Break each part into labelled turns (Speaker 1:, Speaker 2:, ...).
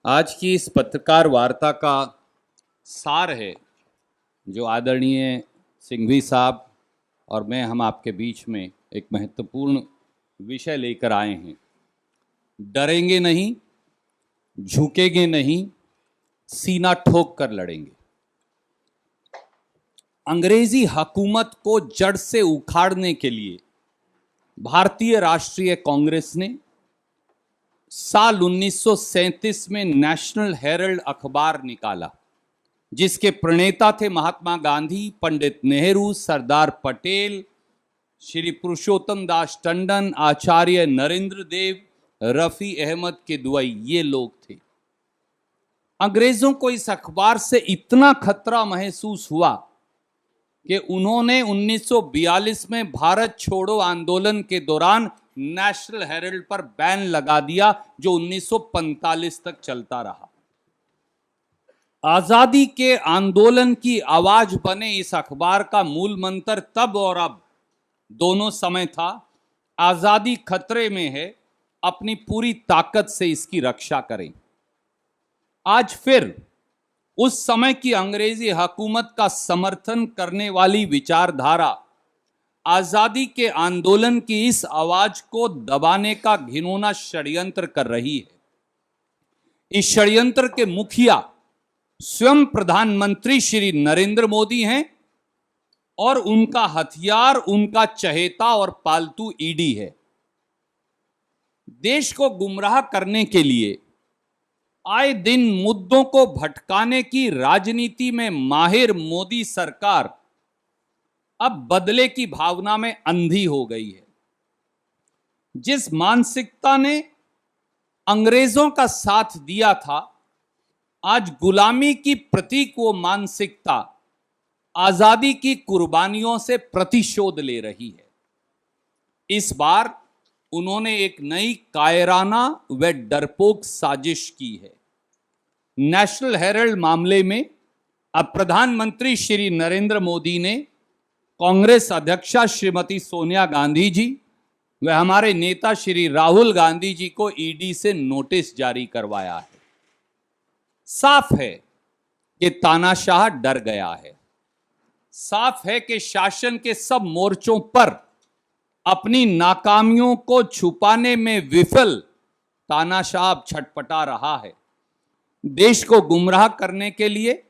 Speaker 1: आज की इस पत्रकार वार्ता का सार है जो आदरणीय सिंघवी साहब और मैं हम आपके बीच में एक महत्वपूर्ण विषय लेकर आए हैं। डरेंगे नहीं, झुकेंगे नहीं, सीना ठोक कर लड़ेंगे। अंग्रेजी हुकूमत को जड़ से उखाड़ने के लिए भारतीय राष्ट्रीय कांग्रेस ने साल 1937 में नेशनल हेरल्ड अखबार निकाला, जिसके प्रणेता थे महात्मा गांधी, पंडित नेहरू, सरदार पटेल, श्री पुरुषोत्तम दास टंडन, आचार्य नरेंद्र देव, रफी अहमद किदवई, ये लोग थे। अंग्रेजों को इस अखबार से इतना खतरा महसूस हुआ कि उन्होंने 1942 में भारत छोड़ो आंदोलन के दौरान नेशनल हेरल्ड पर बैन लगा दिया, जो 1945 तक चलता रहा। आजादी के आंदोलन की आवाज बने इस अखबार का मूल मंत्र तब और अब दोनों समय था, आजादी खतरे में है, अपनी पूरी ताकत से इसकी रक्षा करें। आज फिर उस समय की अंग्रेजी हुकूमत का समर्थन करने वाली विचारधारा आजादी के आंदोलन की इस आवाज को दबाने का घिनौना षड्यंत्र कर रही है। इस षड्यंत्र के मुखिया स्वयं प्रधानमंत्री श्री नरेंद्र मोदी हैं और उनका हथियार उनका चहेता और पालतू ईडी है। देश को गुमराह करने के लिए आए दिन मुद्दों को भटकाने की राजनीति में माहिर मोदी सरकार अब बदले की भावना में अंधी हो गई है। जिस मानसिकता ने अंग्रेजों का साथ दिया था, आज गुलामी की प्रतीक वो मानसिकता आजादी की कुर्बानियों से प्रतिशोध ले रही है। इस बार उन्होंने एक नई कायराना व डरपोक साजिश की है। नेशनल हेरल्ड मामले में अब प्रधानमंत्री श्री नरेंद्र मोदी ने कांग्रेस अध्यक्षा श्रीमती सोनिया गांधी जी व हमारे नेता श्री राहुल गांधी जी को ईडी से नोटिस जारी करवाया है। साफ है कि तानाशाह डर गया है। साफ है कि शासन के सब मोर्चों पर अपनी नाकामियों को छुपाने में विफल तानाशाह छटपटा रहा है। देश को गुमराह करने के लिए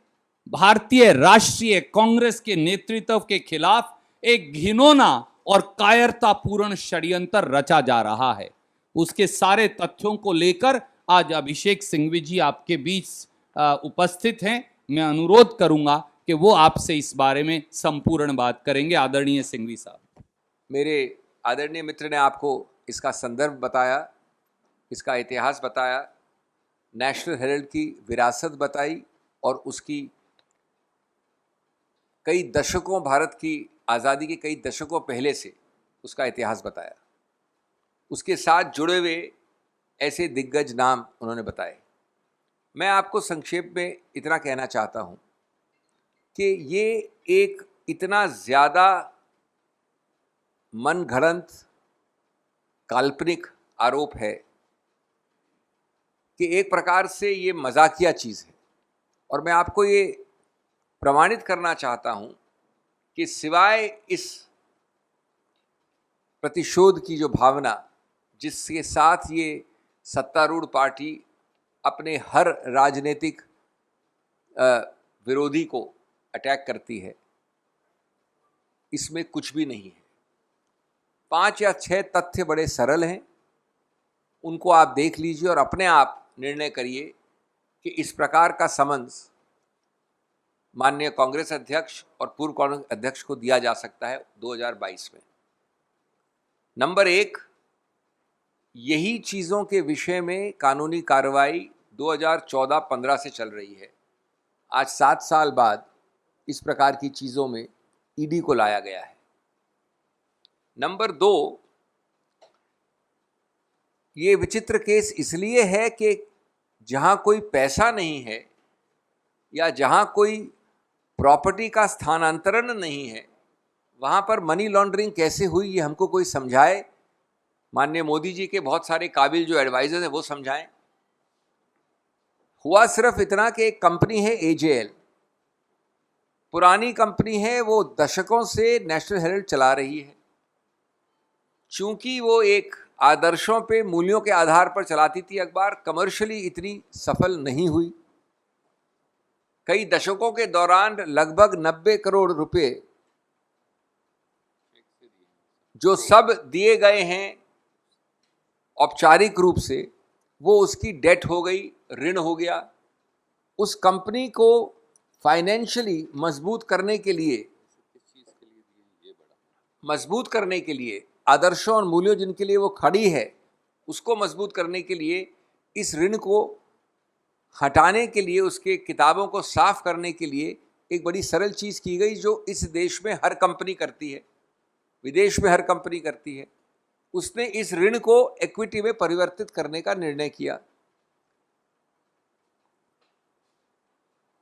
Speaker 1: भारतीय राष्ट्रीय कांग्रेस के नेतृत्व के खिलाफ एक घिनौना और कायरतापूर्ण षड्यंत्र रचा जा रहा है। उसके सारे तथ्यों को लेकर आज अभिषेक सिंघवी जी आपके बीच उपस्थित हैं। मैं अनुरोध करूंगा कि वो आपसे इस बारे में संपूर्ण बात करेंगे। आदरणीय सिंघवी साहब।
Speaker 2: मेरे आदरणीय मित्र ने आपको इसका संदर्भ बताया, इसका इतिहास बताया, नेशनल हेरल्ड की विरासत बताई और उसकी कई दशकों, भारत की आज़ादी के कई दशकों पहले से उसका इतिहास बताया। उसके साथ जुड़े हुए ऐसे दिग्गज नाम उन्होंने बताए। मैं आपको संक्षेप में इतना कहना चाहता हूँ कि ये एक इतना ज़्यादा मनगढ़ंत काल्पनिक आरोप है कि एक प्रकार से ये मजाकिया चीज़ है। और मैं आपको ये प्रमाणित करना चाहता हूँ कि सिवाय इस प्रतिशोध की जो भावना जिसके साथ ये सत्तारूढ़ पार्टी अपने हर राजनीतिक विरोधी को अटैक करती है, इसमें कुछ भी नहीं है। 5 या 6 तथ्य बड़े सरल हैं, उनको आप देख लीजिए और अपने आप निर्णय करिए कि इस प्रकार का समन्स माननीय कांग्रेस अध्यक्ष और पूर्व कांग्रेस अध्यक्ष को दिया जा सकता है 2022 में। नंबर 1, यही चीज़ों के विषय में कानूनी कार्रवाई 2014-15 से चल रही है। आज 7 साल बाद इस प्रकार की चीज़ों में ईडी को लाया गया है। नंबर 2, ये विचित्र केस इसलिए है कि जहाँ कोई पैसा नहीं है या जहाँ कोई प्रॉपर्टी का स्थानांतरण नहीं है, वहाँ पर मनी लॉन्ड्रिंग कैसे हुई, ये हमको कोई समझाए। माननीय मोदी जी के बहुत सारे काबिल जो एडवाइजर हैं वो समझाएं। हुआ सिर्फ इतना कि एक कंपनी है एजेएल, पुरानी कंपनी है, वो दशकों से नेशनल हेराल्ड चला रही है। चूंकि वो एक आदर्शों पे, मूल्यों के आधार पर चलाती थी अखबार, कमर्शियली इतनी सफल नहीं हुई। कई दशकों के दौरान लगभग 90 करोड़ रुपए जो सब दिए गए हैं औपचारिक रूप से, वो उसकी डेट हो गई, ऋण हो गया। उस कंपनी को फाइनेंशियली मजबूत करने के लिए आदर्शों और मूल्यों जिनके लिए वो खड़ी है, उसको मजबूत करने के लिए, इस ऋण को हटाने के लिए, उसके किताबों को साफ करने के लिए एक बड़ी सरल चीज़ की गई जो इस देश में हर कंपनी करती है, विदेश में हर कंपनी करती है। उसने इस ऋण को इक्विटी में परिवर्तित करने का निर्णय किया।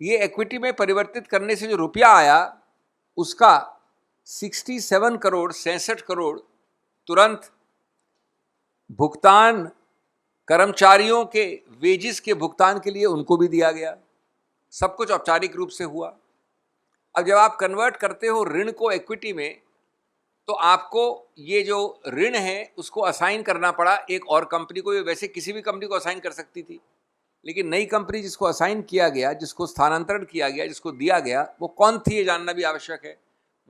Speaker 2: ये इक्विटी में परिवर्तित करने से जो रुपया आया, उसका 67 करोड़ तुरंत भुगतान कर्मचारियों के वेजिस के भुगतान के लिए उनको भी दिया गया। सब कुछ औपचारिक रूप से हुआ। अब जब आप कन्वर्ट करते हो ऋण को इक्विटी में, तो आपको ये जो ऋण है उसको असाइन करना पड़ा एक और कंपनी को। ये वैसे किसी भी कंपनी को असाइन कर सकती थी, लेकिन नई कंपनी जिसको असाइन किया गया, जिसको स्थानांतरण किया गया, जिसको दिया गया, वो कौन थी ये जानना भी आवश्यक है।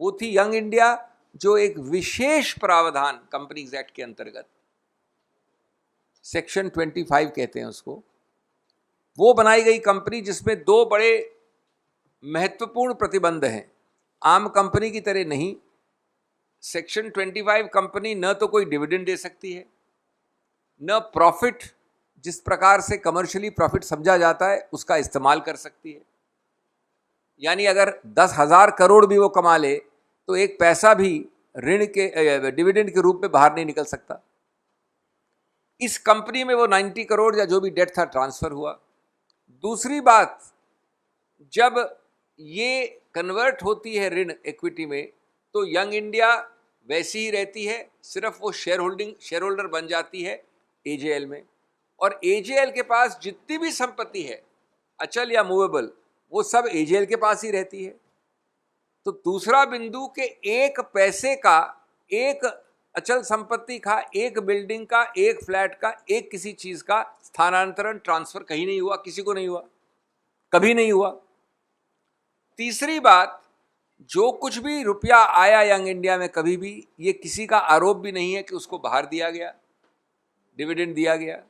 Speaker 2: वो थी यंग इंडिया, जो एक विशेष प्रावधान कंपनीज एक्ट के अंतर्गत, सेक्शन 25 कहते हैं उसको, वो बनाई गई कंपनी जिसमें दो बड़े महत्वपूर्ण प्रतिबंध हैं। आम कंपनी की तरह नहीं, सेक्शन 25 कंपनी न तो कोई डिविडेंड दे सकती है, न प्रॉफिट, जिस प्रकार से कमर्शियली प्रॉफिट समझा जाता है, उसका इस्तेमाल कर सकती है। यानी अगर 10,000 करोड़ भी वो कमा ले तो एक पैसा भी ऋण के डिविडेंड के रूप में बाहर नहीं निकल सकता। इस कंपनी में वो 90 करोड़ या जो भी डेट था ट्रांसफर हुआ। दूसरी बात, जब ये कन्वर्ट होती है ऋण इक्विटी में, तो यंग इंडिया वैसी ही रहती है, सिर्फ वो शेयर होल्डर बन जाती है एजेएल में, और एजेएल के पास जितनी भी संपत्ति है, अचल या मूवेबल, वो सब एजेएल के पास ही रहती है। तो दूसरा बिंदु के एक पैसे का, एक अचल संपत्ति का, एक बिल्डिंग का, एक फ्लैट का, एक किसी चीज का स्थानांतरण, ट्रांसफर कहीं नहीं हुआ, किसी को नहीं हुआ, कभी नहीं हुआ। तीसरी बात, जो कुछ भी रुपया आया यंग इंडिया में कभी भी, ये किसी का आरोप भी नहीं है कि उसको बाहर दिया गया, डिविडेंड दिया गया,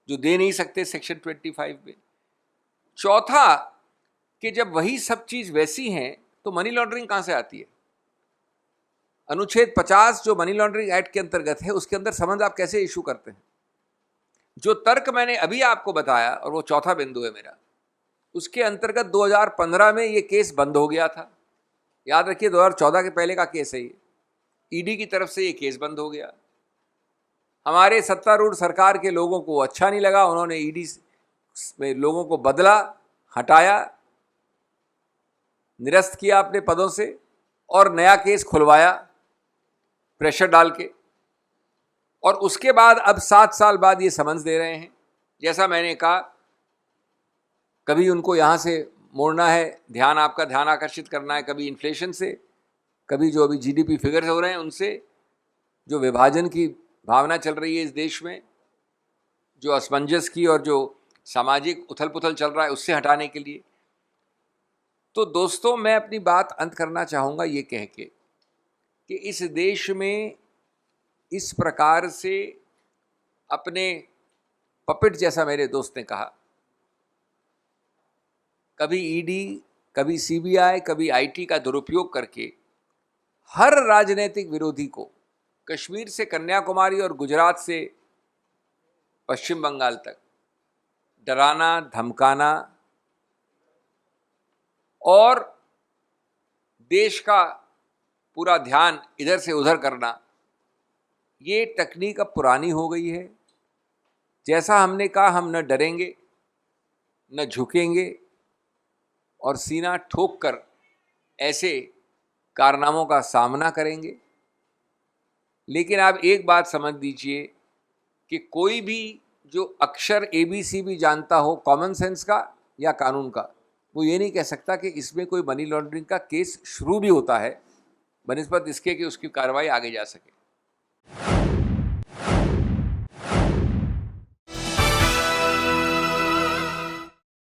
Speaker 2: जो दे नहीं सकते सेक्शन 25 में। चौथा, कि जब वही सब चीज वैसी हैं तो मनी लॉन्ड्रिंग कहां से आती है? अनुच्छेद 50 जो मनी लॉन्ड्रिंग एक्ट के अंतर्गत है, उसके अंदर समझ आप कैसे इशू करते हैं? जो तर्क मैंने अभी आपको बताया, और वो चौथा बिंदु है मेरा, उसके अंतर्गत 2015 में ये केस बंद हो गया था। याद रखिए, 2014 के पहले का केस है ये। ईडी की तरफ से ये केस बंद हो गया। हमारे सत्तारूढ़ सरकार के लोगों को अच्छा नहीं लगा, उन्होंने ईडी में लोगों को बदला, हटाया, निरस्त किया अपने पदों से, और नया केस खुलवाया प्रेशर डाल के। और उसके बाद अब 7 साल बाद ये समझ दे रहे हैं। जैसा मैंने कहा, कभी उनको यहाँ से मोड़ना है, ध्यान, आपका ध्यान आकर्षित करना है, कभी इन्फ्लेशन से, कभी जो अभी जीडीपी फिगर्स हो रहे हैं उनसे, जो विभाजन की भावना चल रही है इस देश में, जो असमंजस की और जो सामाजिक उथल पुथल चल रहा है, उससे हटाने के लिए। तो दोस्तों, मैं अपनी बात अंत करना चाहूँगा ये कह के कि इस देश में इस प्रकार से अपने पपेट, जैसा मेरे दोस्त ने कहा, कभी ईडी, कभी सीबीआई, कभी आईटी का दुरुपयोग करके हर राजनीतिक विरोधी को, कश्मीर से कन्याकुमारी और गुजरात से पश्चिम बंगाल तक, डराना, धमकाना और देश का पूरा ध्यान इधर से उधर करना, ये तकनीक अब पुरानी हो गई है। जैसा हमने कहा, हम न डरेंगे, न झुकेंगे, और सीना ठोक कर ऐसे कारनामों का सामना करेंगे। लेकिन आप एक बात समझ लीजिए कि कोई भी जो अक्षर ABC भी जानता हो कॉमन सेंस का या कानून का, वो ये नहीं कह सकता कि इसमें कोई मनी लॉन्ड्रिंग का केस शुरू भी होता है, बनिस्बत इसके कि उसकी कार्रवाई आगे जा सके।